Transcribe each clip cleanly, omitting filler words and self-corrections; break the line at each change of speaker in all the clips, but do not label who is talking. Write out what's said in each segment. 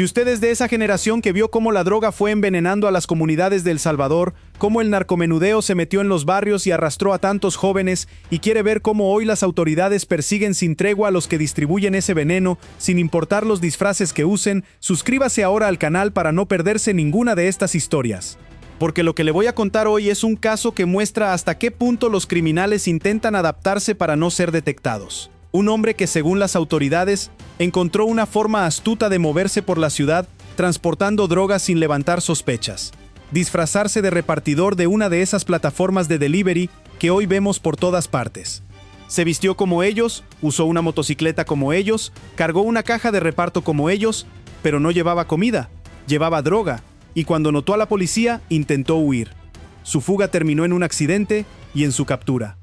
Si usted es de esa generación que vio cómo la droga fue envenenando a las comunidades de El Salvador, cómo el narcomenudeo se metió en los barrios y arrastró a tantos jóvenes, y quiere ver cómo hoy las autoridades persiguen sin tregua a los que distribuyen ese veneno, sin importar los disfraces que usen, suscríbase ahora al canal para no perderse ninguna de estas historias. Porque lo que le voy a contar hoy es un caso que muestra hasta qué punto los criminales intentan adaptarse para no ser detectados. Un hombre que, según las autoridades, encontró una forma astuta de moverse por la ciudad transportando drogas sin levantar sospechas. Disfrazarse de repartidor de una de esas plataformas de delivery que hoy vemos por todas partes. Se vistió como ellos, usó una motocicleta como ellos, cargó una caja de reparto como ellos, pero no llevaba comida, llevaba droga, y cuando notó a la policía, intentó huir. Su fuga terminó en un accidente y en su captura.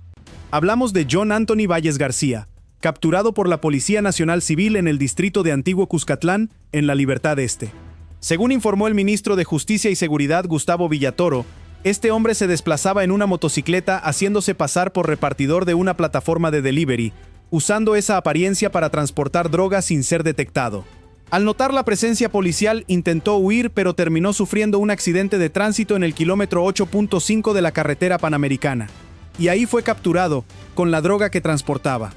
Hablamos de John Anthony Valles García, capturado por la Policía Nacional Civil en el distrito de Antiguo Cuscatlán, en la Libertad Este. Según informó el ministro de Justicia y Seguridad Gustavo Villatoro, este hombre se desplazaba en una motocicleta haciéndose pasar por repartidor de una plataforma de delivery, usando esa apariencia para transportar drogas sin ser detectado. Al notar la presencia policial, intentó huir, pero terminó sufriendo un accidente de tránsito en el kilómetro 8.5 de la carretera panamericana. Y ahí fue capturado, con la droga que transportaba.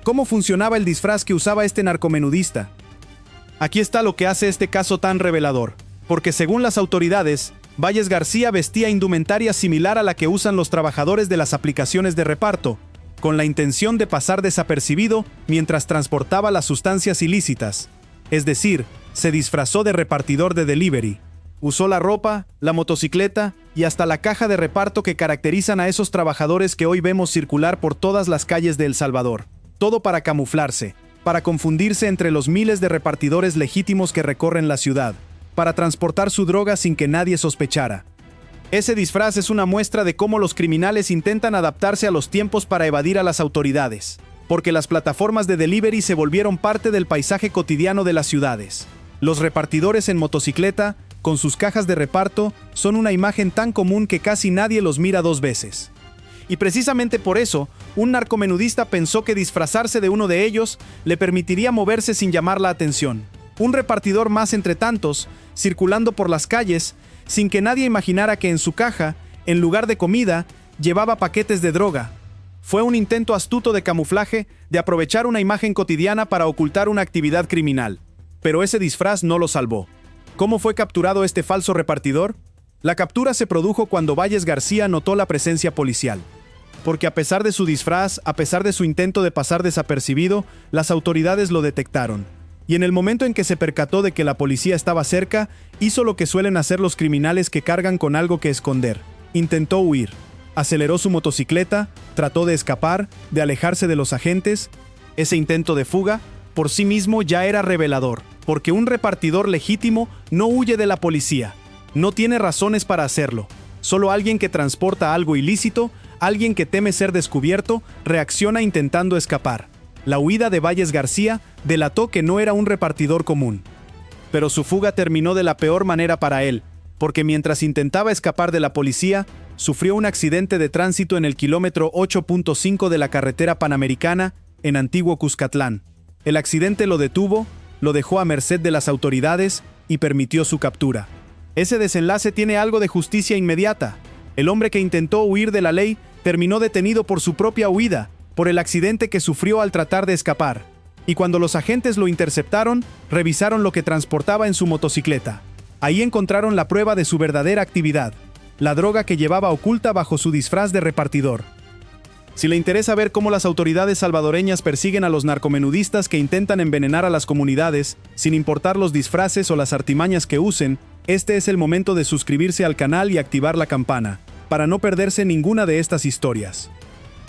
¿Cómo funcionaba el disfraz que usaba este narcomenudista? Aquí está lo que hace este caso tan revelador, porque según las autoridades, Valles García vestía indumentaria similar a la que usan los trabajadores de las aplicaciones de reparto, con la intención de pasar desapercibido mientras transportaba las sustancias ilícitas. Es decir, se disfrazó de repartidor de delivery. Usó la ropa, la motocicleta y hasta la caja de reparto que caracterizan a esos trabajadores que hoy vemos circular por todas las calles de El Salvador. Todo para camuflarse, para confundirse entre los miles de repartidores legítimos que recorren la ciudad, para transportar su droga sin que nadie sospechara. Ese disfraz es una muestra de cómo los criminales intentan adaptarse a los tiempos para evadir a las autoridades, porque las plataformas de delivery se volvieron parte del paisaje cotidiano de las ciudades. Los repartidores en motocicleta, con sus cajas de reparto, son una imagen tan común que casi nadie los mira dos veces. Y precisamente por eso, un narcomenudista pensó que disfrazarse de uno de ellos le permitiría moverse sin llamar la atención. Un repartidor más entre tantos, circulando por las calles, sin que nadie imaginara que en su caja, en lugar de comida, llevaba paquetes de droga. Fue un intento astuto de camuflaje, de aprovechar una imagen cotidiana para ocultar una actividad criminal. Pero ese disfraz no lo salvó. ¿Cómo fue capturado este falso repartidor? La captura se produjo cuando Valles García notó la presencia policial. Porque a pesar de su disfraz, a pesar de su intento de pasar desapercibido, las autoridades lo detectaron. Y en el momento en que se percató de que la policía estaba cerca, hizo lo que suelen hacer los criminales que cargan con algo que esconder. Intentó huir. Aceleró su motocicleta, trató de escapar, de alejarse de los agentes. Ese intento de fuga, por sí mismo ya era revelador, porque un repartidor legítimo no huye de la policía. No tiene razones para hacerlo. Solo alguien que transporta algo ilícito, alguien que teme ser descubierto, reacciona intentando escapar. La huida de Valles García delató que no era un repartidor común. Pero su fuga terminó de la peor manera para él, porque mientras intentaba escapar de la policía, sufrió un accidente de tránsito en el kilómetro 8.5 de la carretera panamericana, en Antiguo Cuscatlán. El accidente lo detuvo, lo dejó a merced de las autoridades y permitió su captura. Ese desenlace tiene algo de justicia inmediata. El hombre que intentó huir de la ley terminó detenido por su propia huida, por el accidente que sufrió al tratar de escapar. Y cuando los agentes lo interceptaron, revisaron lo que transportaba en su motocicleta. Ahí encontraron la prueba de su verdadera actividad, la droga que llevaba oculta bajo su disfraz de repartidor. Si le interesa ver cómo las autoridades salvadoreñas persiguen a los narcomenudistas que intentan envenenar a las comunidades, sin importar los disfraces o las artimañas que usen, este es el momento de suscribirse al canal y activar la campana, para no perderse ninguna de estas historias.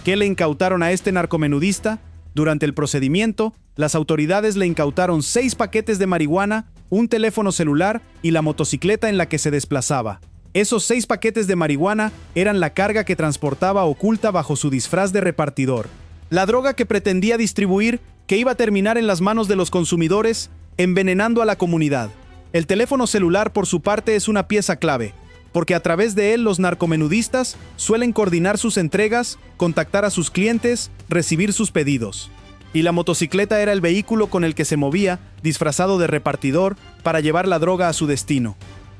¿Qué le incautaron a este narcomenudista? Durante el procedimiento, las autoridades le incautaron 6 paquetes de marihuana, un teléfono celular y la motocicleta en la que se desplazaba. Esos 6 paquetes de marihuana eran la carga que transportaba oculta bajo su disfraz de repartidor. La droga que pretendía distribuir, que iba a terminar en las manos de los consumidores, envenenando a la comunidad. El teléfono celular, por su parte, es una pieza clave, porque a través de él los narcomenudistas suelen coordinar sus entregas, contactar a sus clientes, recibir sus pedidos. Y la motocicleta era el vehículo con el que se movía, disfrazado de repartidor, para llevar la droga a su destino.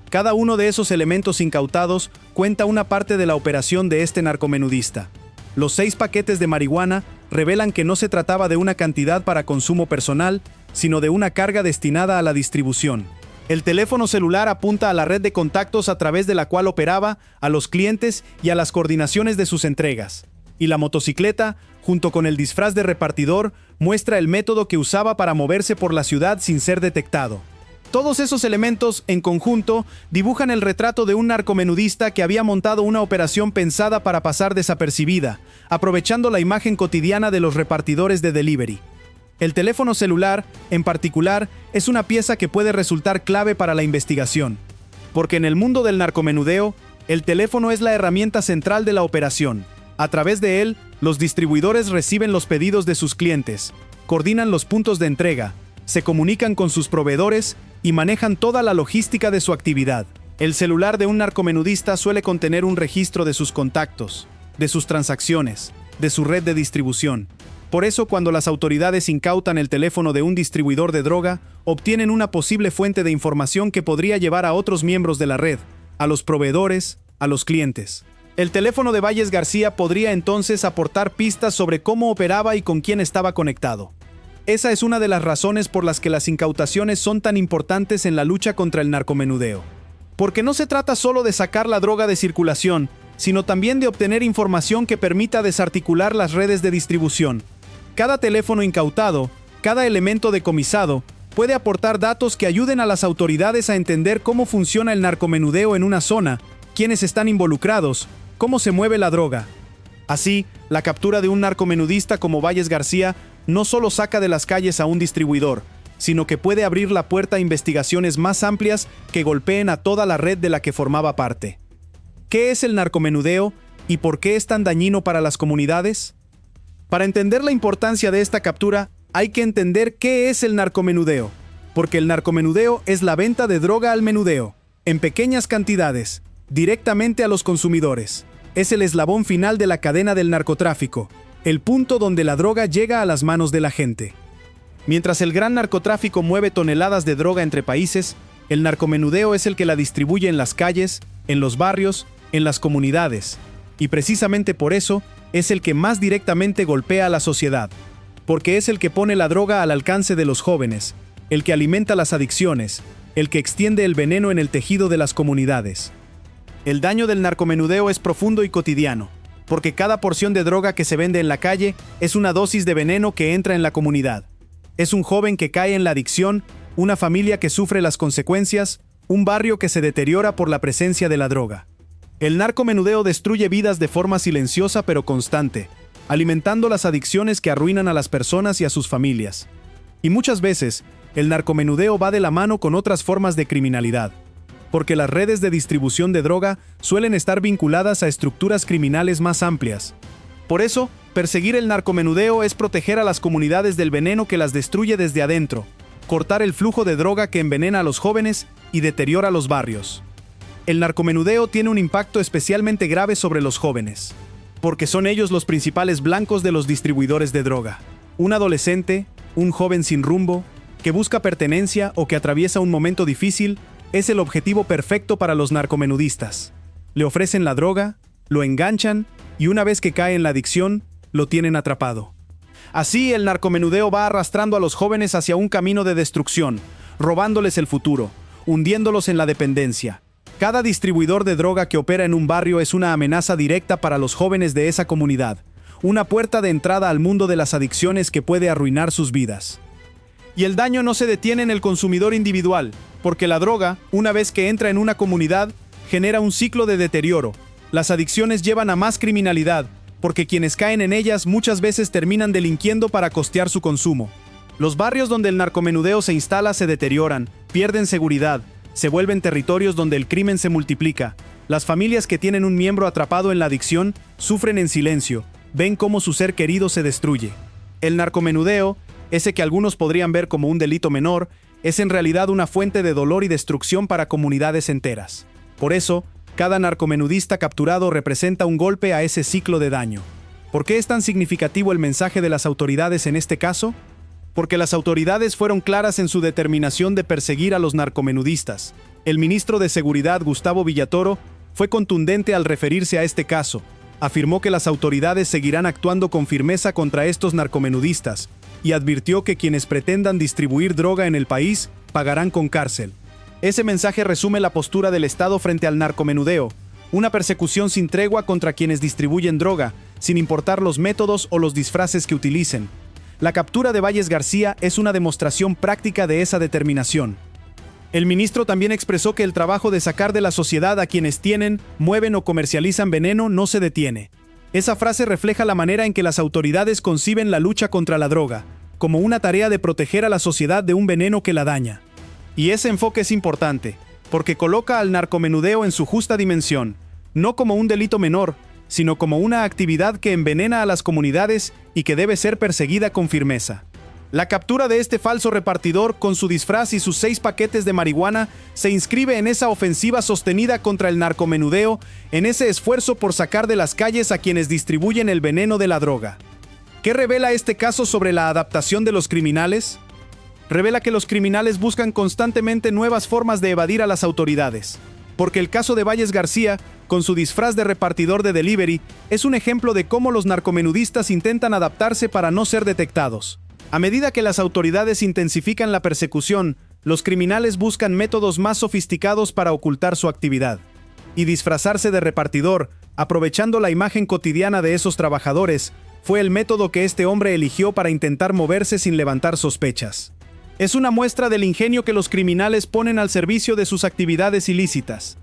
Cada uno de esos elementos incautados cuenta una parte de la operación de este narcomenudista. Los 6 paquetes de marihuana revelan que no se trataba de una cantidad para consumo personal, sino de una carga destinada a la distribución. El teléfono celular apunta a la red de contactos a través de la cual operaba, a los clientes y a las coordinaciones de sus entregas. Y la motocicleta, junto con el disfraz de repartidor, muestra el método que usaba para moverse por la ciudad sin ser detectado. Todos esos elementos, en conjunto, dibujan el retrato de un narcomenudista que había montado una operación pensada para pasar desapercibida, aprovechando la imagen cotidiana de los repartidores de delivery. El teléfono celular, en particular, es una pieza que puede resultar clave para la investigación, porque en el mundo del narcomenudeo, el teléfono es la herramienta central de la operación. A través de él, los distribuidores reciben los pedidos de sus clientes, coordinan los puntos de entrega, se comunican con sus proveedores y manejan toda la logística de su actividad. El celular de un narcomenudista suele contener un registro de sus contactos, de sus transacciones, de su red de distribución. Por eso, cuando las autoridades incautan el teléfono de un distribuidor de droga, obtienen una posible fuente de información que podría llevar a otros miembros de la red, a los proveedores, a los clientes. El teléfono de Valles García podría entonces aportar pistas sobre cómo operaba y con quién estaba conectado. Esa es una de las razones por las que las incautaciones son tan importantes en la lucha contra el narcomenudeo. Porque no se trata solo de sacar la droga de circulación, sino también de obtener información que permita desarticular las redes de distribución. Cada teléfono incautado, cada elemento decomisado, puede aportar datos que ayuden a las autoridades a entender cómo funciona el narcomenudeo en una zona, quiénes están involucrados, cómo se mueve la droga. Así, la captura de un narcomenudista como Valles García no solo saca de las calles a un distribuidor, sino que puede abrir la puerta a investigaciones más amplias que golpeen a toda la red de la que formaba parte. ¿Qué es el narcomenudeo y por qué es tan dañino para las comunidades? Para entender la importancia de esta captura, hay que entender qué es el narcomenudeo, porque el narcomenudeo es la venta de droga al menudeo, en pequeñas cantidades, directamente a los consumidores. Es el eslabón final de la cadena del narcotráfico, el punto donde la droga llega a las manos de la gente. Mientras el gran narcotráfico mueve toneladas de droga entre países, el narcomenudeo es el que la distribuye en las calles, en los barrios, en las comunidades, y precisamente por eso es el que más directamente golpea a la sociedad, porque es el que pone la droga al alcance de los jóvenes, el que alimenta las adicciones, el que extiende el veneno en el tejido de las comunidades. El daño del narcomenudeo es profundo y cotidiano, porque cada porción de droga que se vende en la calle es una dosis de veneno que entra en la comunidad. Es un joven que cae en la adicción, una familia que sufre las consecuencias, un barrio que se deteriora por la presencia de la droga. El narcomenudeo destruye vidas de forma silenciosa pero constante, alimentando las adicciones que arruinan a las personas y a sus familias. Y muchas veces, el narcomenudeo va de la mano con otras formas de criminalidad, porque las redes de distribución de droga suelen estar vinculadas a estructuras criminales más amplias. Por eso, perseguir el narcomenudeo es proteger a las comunidades del veneno que las destruye desde adentro, cortar el flujo de droga que envenena a los jóvenes y deteriora los barrios. El narcomenudeo tiene un impacto especialmente grave sobre los jóvenes, porque son ellos los principales blancos de los distribuidores de droga. Un adolescente, un joven sin rumbo, que busca pertenencia o que atraviesa un momento difícil, es el objetivo perfecto para los narcomenudistas. Le ofrecen la droga, lo enganchan y una vez que cae en la adicción, lo tienen atrapado. Así, el narcomenudeo va arrastrando a los jóvenes hacia un camino de destrucción, robándoles el futuro, hundiéndolos en la dependencia. Cada distribuidor de droga que opera en un barrio es una amenaza directa para los jóvenes de esa comunidad, una puerta de entrada al mundo de las adicciones que puede arruinar sus vidas. Y el daño no se detiene en el consumidor individual, porque la droga, una vez que entra en una comunidad, genera un ciclo de deterioro. Las adicciones llevan a más criminalidad, porque quienes caen en ellas muchas veces terminan delinquiendo para costear su consumo. Los barrios donde el narcomenudeo se instala se deterioran, pierden seguridad, se vuelven territorios donde el crimen se multiplica. Las familias que tienen un miembro atrapado en la adicción sufren en silencio, ven cómo su ser querido se destruye. El narcomenudeo, ese que algunos podrían ver como un delito menor, es en realidad una fuente de dolor y destrucción para comunidades enteras. Por eso, cada narcomenudista capturado representa un golpe a ese ciclo de daño. ¿Por qué es tan significativo el mensaje de las autoridades en este caso? Porque las autoridades fueron claras en su determinación de perseguir a los narcomenudistas. El ministro de Seguridad, Gustavo Villatoro, fue contundente al referirse a este caso. Afirmó que las autoridades seguirán actuando con firmeza contra estos narcomenudistas y advirtió que quienes pretendan distribuir droga en el país pagarán con cárcel. Ese mensaje resume la postura del Estado frente al narcomenudeo, una persecución sin tregua contra quienes distribuyen droga, sin importar los métodos o los disfraces que utilicen. La captura de Valles García es una demostración práctica de esa determinación. El ministro también expresó que el trabajo de sacar de la sociedad a quienes tienen, mueven o comercializan veneno no se detiene. Esa frase refleja la manera en que las autoridades conciben la lucha contra la droga, como una tarea de proteger a la sociedad de un veneno que la daña. Y ese enfoque es importante, porque coloca al narcomenudeo en su justa dimensión, no como un delito menor, sino como una actividad que envenena a las comunidades y que debe ser perseguida con firmeza. La captura de este falso repartidor con su disfraz y sus 6 paquetes de marihuana se inscribe en esa ofensiva sostenida contra el narcomenudeo, en ese esfuerzo por sacar de las calles a quienes distribuyen el veneno de la droga. ¿Qué revela este caso sobre la adaptación de los criminales? Revela que los criminales buscan constantemente nuevas formas de evadir a las autoridades. Porque el caso de Valles García, con su disfraz de repartidor de delivery, es un ejemplo de cómo los narcomenudistas intentan adaptarse para no ser detectados. A medida que las autoridades intensifican la persecución, los criminales buscan métodos más sofisticados para ocultar su actividad. Y disfrazarse de repartidor, aprovechando la imagen cotidiana de esos trabajadores, fue el método que este hombre eligió para intentar moverse sin levantar sospechas. Es una muestra del ingenio que los criminales ponen al servicio de sus actividades ilícitas.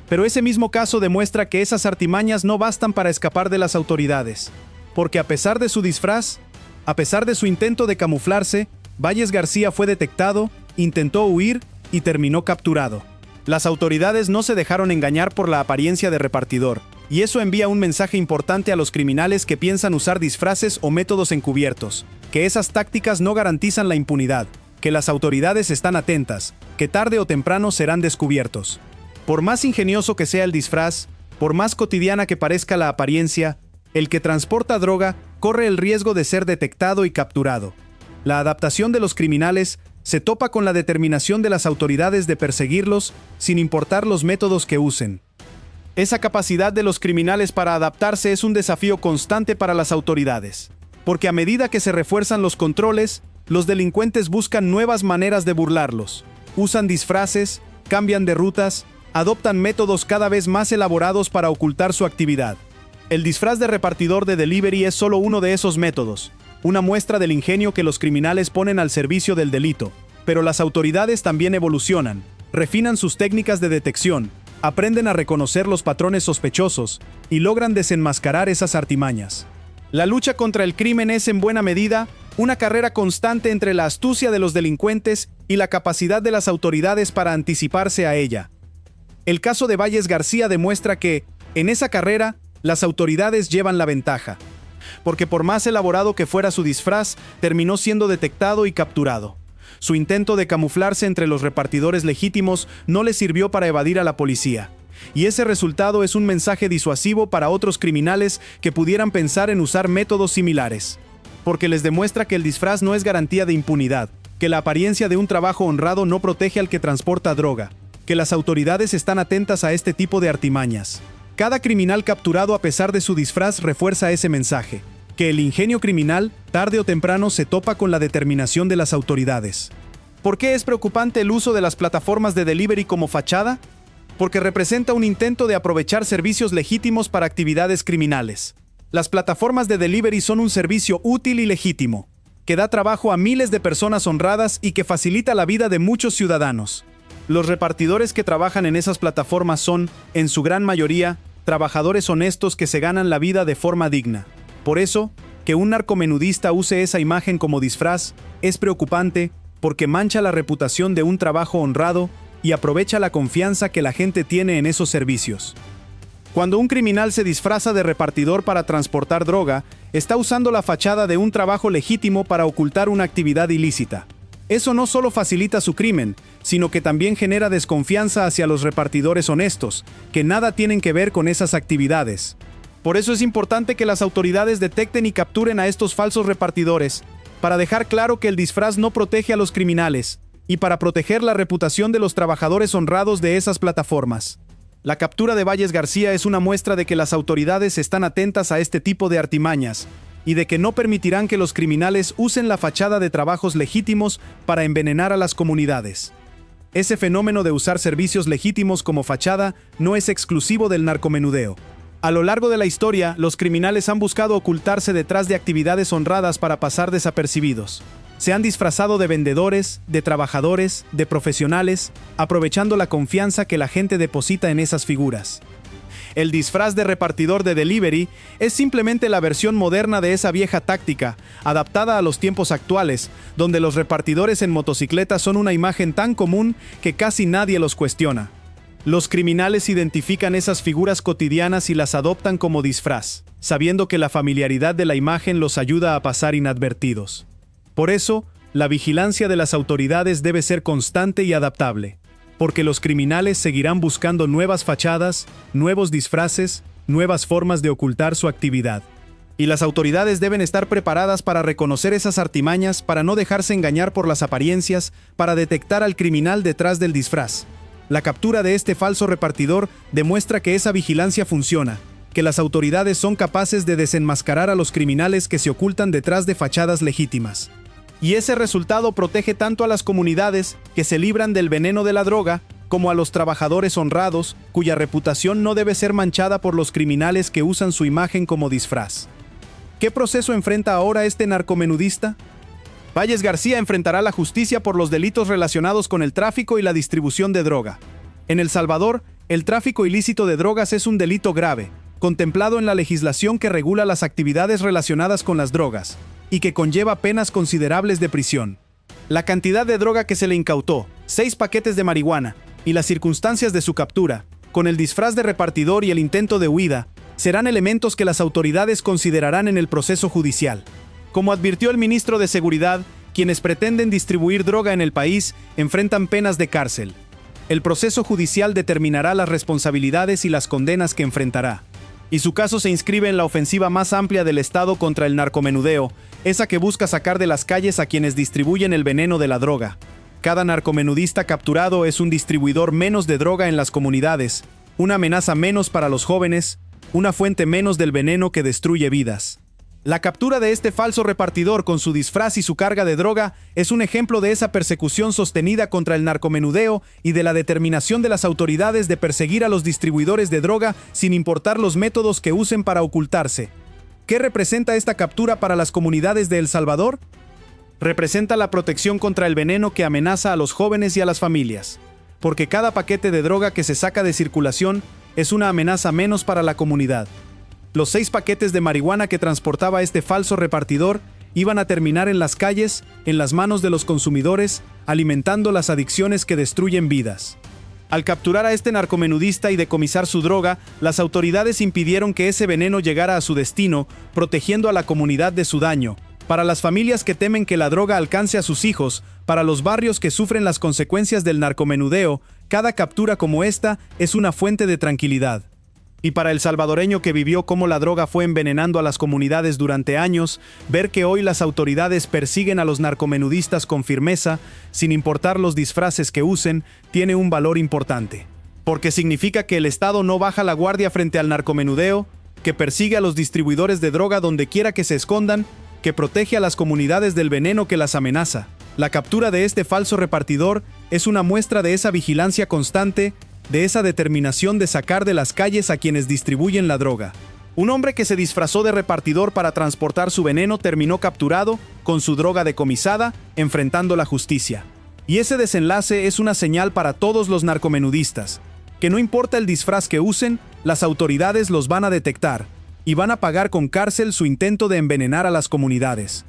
Pero ese mismo caso demuestra que esas artimañas no bastan para escapar de las autoridades, porque a pesar de su disfraz, a pesar de su intento de camuflarse, Valles García fue detectado, intentó huir y terminó capturado. Las autoridades no se dejaron engañar por la apariencia de repartidor, y eso envía un mensaje importante a los criminales que piensan usar disfraces o métodos encubiertos, que esas tácticas no garantizan la impunidad, que las autoridades están atentas, que tarde o temprano serán descubiertos. Por más ingenioso que sea el disfraz, por más cotidiana que parezca la apariencia, el que transporta droga corre el riesgo de ser detectado y capturado. La adaptación de los criminales se topa con la determinación de las autoridades de perseguirlos sin importar los métodos que usen. Esa capacidad de los criminales para adaptarse es un desafío constante para las autoridades, porque a medida que se refuerzan los controles, los delincuentes buscan nuevas maneras de burlarlos. Usan disfraces, cambian de rutas, adoptan métodos cada vez más elaborados para ocultar su actividad. El disfraz de repartidor de delivery es solo uno de esos métodos, una muestra del ingenio que los criminales ponen al servicio del delito. Pero las autoridades también evolucionan, refinan sus técnicas de detección, aprenden a reconocer los patrones sospechosos y logran desenmascarar esas artimañas. La lucha contra el crimen es en buena medida una carrera constante entre la astucia de los delincuentes y la capacidad de las autoridades para anticiparse a ella. El caso de Valles García demuestra que, en esa carrera, las autoridades llevan la ventaja, porque por más elaborado que fuera su disfraz, terminó siendo detectado y capturado. Su intento de camuflarse entre los repartidores legítimos no le sirvió para evadir a la policía. Y ese resultado es un mensaje disuasivo para otros criminales que pudieran pensar en usar métodos similares. Porque les demuestra que el disfraz no es garantía de impunidad, que la apariencia de un trabajo honrado no protege al que transporta droga, que las autoridades están atentas a este tipo de artimañas. Cada criminal capturado a pesar de su disfraz refuerza ese mensaje, que el ingenio criminal, tarde o temprano, se topa con la determinación de las autoridades. ¿Por qué es preocupante el uso de las plataformas de delivery como fachada? Porque representa un intento de aprovechar servicios legítimos para actividades criminales. Las plataformas de delivery son un servicio útil y legítimo, que da trabajo a miles de personas honradas y que facilita la vida de muchos ciudadanos. Los repartidores que trabajan en esas plataformas son, en su gran mayoría, trabajadores honestos que se ganan la vida de forma digna. Por eso, que un narcomenudista use esa imagen como disfraz es preocupante porque mancha la reputación de un trabajo honrado y aprovecha la confianza que la gente tiene en esos servicios. Cuando un criminal se disfraza de repartidor para transportar droga, está usando la fachada de un trabajo legítimo para ocultar una actividad ilícita. Eso no solo facilita su crimen, sino que también genera desconfianza hacia los repartidores honestos, que nada tienen que ver con esas actividades. Por eso es importante que las autoridades detecten y capturen a estos falsos repartidores, para dejar claro que el disfraz no protege a los criminales, y para proteger la reputación de los trabajadores honrados de esas plataformas. La captura de Valles García es una muestra de que las autoridades están atentas a este tipo de artimañas, y de que no permitirán que los criminales usen la fachada de trabajos legítimos para envenenar a las comunidades. Ese fenómeno de usar servicios legítimos como fachada no es exclusivo del narcomenudeo. A lo largo de la historia, los criminales han buscado ocultarse detrás de actividades honradas para pasar desapercibidos. Se han disfrazado de vendedores, de trabajadores, de profesionales, aprovechando la confianza que la gente deposita en esas figuras. El disfraz de repartidor de delivery es simplemente la versión moderna de esa vieja táctica, adaptada a los tiempos actuales, donde los repartidores en motocicletas son una imagen tan común que casi nadie los cuestiona. Los criminales identifican esas figuras cotidianas y las adoptan como disfraz, sabiendo que la familiaridad de la imagen los ayuda a pasar inadvertidos. Por eso, la vigilancia de las autoridades debe ser constante y adaptable, porque los criminales seguirán buscando nuevas fachadas, nuevos disfraces, nuevas formas de ocultar su actividad. Y las autoridades deben estar preparadas para reconocer esas artimañas, para no dejarse engañar por las apariencias, para detectar al criminal detrás del disfraz. La captura de este falso repartidor demuestra que esa vigilancia funciona, que las autoridades son capaces de desenmascarar a los criminales que se ocultan detrás de fachadas legítimas. Y ese resultado protege tanto a las comunidades que se libran del veneno de la droga, como a los trabajadores honrados, cuya reputación no debe ser manchada por los criminales que usan su imagen como disfraz. ¿Qué proceso enfrenta ahora este narcomenudista? Valles García enfrentará la justicia por los delitos relacionados con el tráfico y la distribución de droga. En El Salvador, el tráfico ilícito de drogas es un delito grave, contemplado en la legislación que regula las actividades relacionadas con las drogas, y que conlleva penas considerables de prisión. La cantidad de droga que se le incautó, 6 paquetes de marihuana, y las circunstancias de su captura, con el disfraz de repartidor y el intento de huida, serán elementos que las autoridades considerarán en el proceso judicial. Como advirtió el ministro de Seguridad, quienes pretenden distribuir droga en el país enfrentan penas de cárcel. El proceso judicial determinará las responsabilidades y las condenas que enfrentará. Y su caso se inscribe en la ofensiva más amplia del Estado contra el narcomenudeo, esa que busca sacar de las calles a quienes distribuyen el veneno de la droga. Cada narcomenudista capturado es un distribuidor menos de droga en las comunidades, una amenaza menos para los jóvenes, una fuente menos del veneno que destruye vidas. La captura de este falso repartidor con su disfraz y su carga de droga es un ejemplo de esa persecución sostenida contra el narcomenudeo y de la determinación de las autoridades de perseguir a los distribuidores de droga sin importar los métodos que usen para ocultarse. ¿Qué representa esta captura para las comunidades de El Salvador? Representa la protección contra el veneno que amenaza a los jóvenes y a las familias, porque cada paquete de droga que se saca de circulación es una amenaza menos para la comunidad. Los 6 paquetes de marihuana que transportaba este falso repartidor iban a terminar en las calles, en las manos de los consumidores, alimentando las adicciones que destruyen vidas. Al capturar a este narcomenudista y decomisar su droga, las autoridades impidieron que ese veneno llegara a su destino, protegiendo a la comunidad de su daño. Para las familias que temen que la droga alcance a sus hijos, para los barrios que sufren las consecuencias del narcomenudeo, cada captura como esta es una fuente de tranquilidad. Y para el salvadoreño que vivió cómo la droga fue envenenando a las comunidades durante años, ver que hoy las autoridades persiguen a los narcomenudistas con firmeza, sin importar los disfraces que usen, tiene un valor importante. Porque significa que el Estado no baja la guardia frente al narcomenudeo, que persigue a los distribuidores de droga donde quiera que se escondan, que protege a las comunidades del veneno que las amenaza. La captura de este falso repartidor es una muestra de esa vigilancia constante, de esa determinación de sacar de las calles a quienes distribuyen la droga. Un hombre que se disfrazó de repartidor para transportar su veneno terminó capturado, con su droga decomisada, enfrentando la justicia. Y ese desenlace es una señal para todos los narcomenudistas, que no importa el disfraz que usen, las autoridades los van a detectar, y van a pagar con cárcel su intento de envenenar a las comunidades.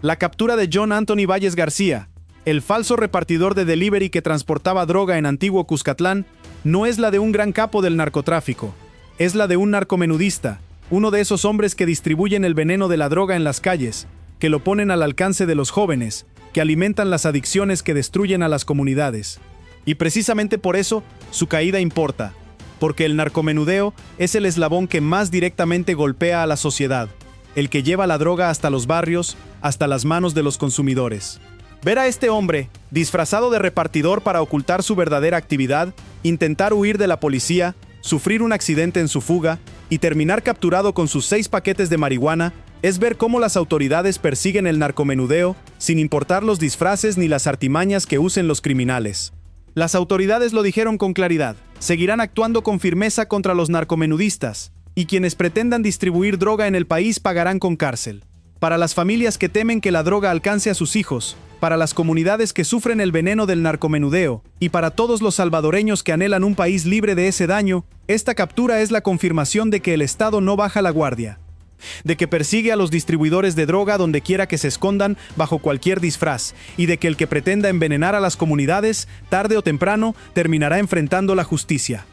La captura de John Anthony Valles García, el falso repartidor de delivery que transportaba droga en Antiguo Cuscatlán, no es la de un gran capo del narcotráfico, es la de un narcomenudista, uno de esos hombres que distribuyen el veneno de la droga en las calles, que lo ponen al alcance de los jóvenes, que alimentan las adicciones que destruyen a las comunidades. Y precisamente por eso, su caída importa, porque el narcomenudeo es el eslabón que más directamente golpea a la sociedad, el que lleva la droga hasta los barrios, hasta las manos de los consumidores. Ver a este hombre, disfrazado de repartidor para ocultar su verdadera actividad, intentar huir de la policía, sufrir un accidente en su fuga y terminar capturado con sus 6 paquetes de marihuana, es ver cómo las autoridades persiguen el narcomenudeo sin importar los disfraces ni las artimañas que usen los criminales. Las autoridades lo dijeron con claridad, seguirán actuando con firmeza contra los narcomenudistas, y quienes pretendan distribuir droga en el país pagarán con cárcel. Para las familias que temen que la droga alcance a sus hijos, para las comunidades que sufren el veneno del narcomenudeo, y para todos los salvadoreños que anhelan un país libre de ese daño, esta captura es la confirmación de que el Estado no baja la guardia, de que persigue a los distribuidores de droga donde quiera que se escondan bajo cualquier disfraz, y de que el que pretenda envenenar a las comunidades, tarde o temprano, terminará enfrentando la justicia.